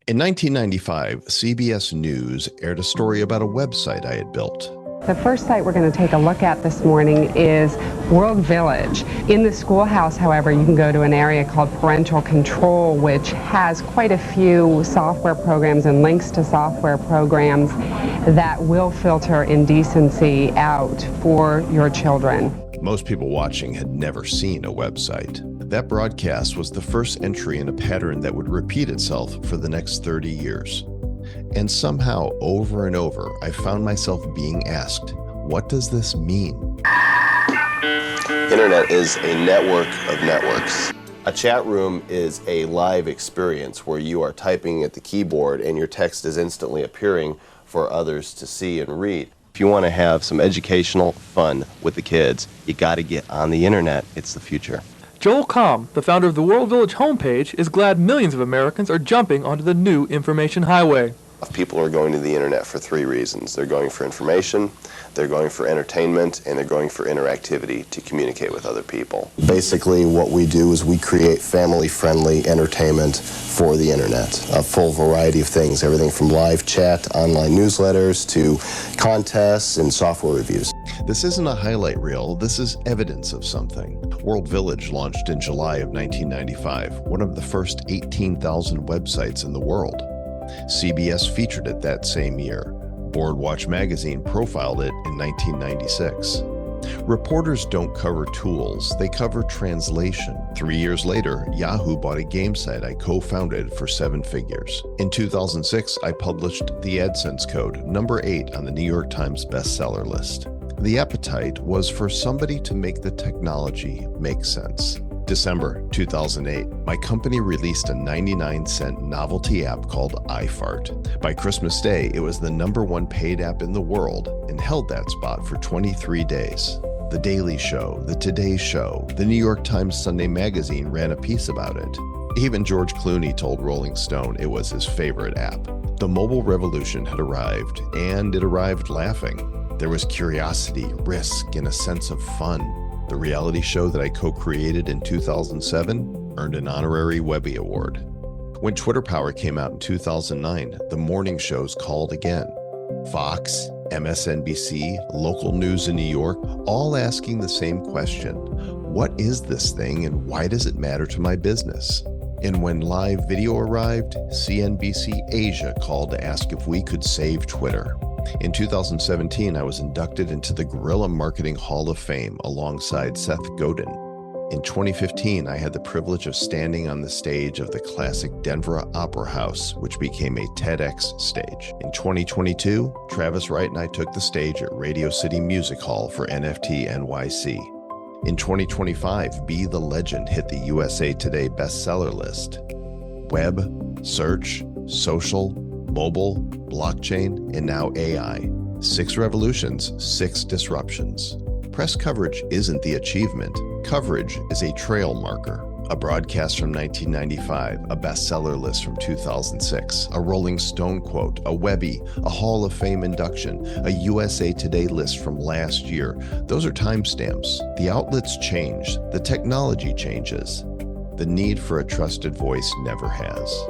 In 1995, CBS News aired a story about a website I had built. The first site we're going to take a look at this morning is WorldVillage. In the schoolhouse, however, you can go to an area called Parental Control, which has quite a few software programs and links to software programs that will filter indecency out for your children. Most people watching had never seen a website. That broadcast was the first entry in a pattern that would repeat itself for the next 30 years. And somehow, over and over, I found myself being asked, what does this mean? Internet is a network of networks. A chat room is a live experience where you are typing at the keyboard and your text is instantly appearing for others to see and read. If you want to have some educational fun with the kids, you got to get on the internet. It's the future. Joel Comm, the founder of the WorldVillage homepage, is glad millions of Americans are jumping onto the new information highway. People are going to the internet for three reasons. They're going for information, they're going for entertainment, and they're going for interactivity to communicate with other people. Basically, what we do is we create family-friendly entertainment for the internet. A full variety of things, everything from live chat, online newsletters, to contests and software reviews. This isn't a highlight reel, this is evidence of something. WorldVillage launched in July of 1995, one of the first 18,000 websites in the world. CBS featured it that same year. Boardwatch Magazine profiled it in 1996. Reporters don't cover tools, they cover translation. 3 years later, Yahoo bought a game site I co-founded for 7 figures. In 2006, I published the AdSense Code, number 8 on the New York Times bestseller list. The appetite was for somebody to make the technology make sense. December 2008, my company released a 99-cent novelty app called iFart. By Christmas Day, it was the #1 paid app in the world and held that spot for 23 days. The Daily Show, The Today Show, the New York Times Sunday Magazine ran a piece about it. Even George Clooney told Rolling Stone it was his favorite app. The mobile revolution had arrived, and it arrived laughing. There was curiosity, risk, and a sense of fun. The reality show that I co-created in 2007 earned an honorary Webby Award. When Twitter Power came out in 2009, the morning shows called again. Fox, MSNBC, local news in New York, all asking the same question. What is this thing and why does it matter to my business? And when live video arrived, CNBC Asia called to ask if we could save Twitter. In 2017, I was inducted into the Guerrilla Marketing Hall of Fame alongside Seth Godin. In 2015, I had the privilege of standing on the stage of the classic Denver Opera House, which became a TEDx stage. In 2022, Travis Wright and I took the stage at Radio City Music Hall for NFT NYC. In 2025, Be the Legend hit the USA Today bestseller list. Web, search, social, mobile, blockchain, and now AI. 6 revolutions, 6 disruptions. Press coverage isn't the achievement. Coverage is a trail marker. A broadcast from 1995, a bestseller list from 2006, a Rolling Stone quote, a Webby, a Hall of Fame induction, a USA Today list from last year. Those are timestamps. The outlets change. The technology changes. The need for a trusted voice never has.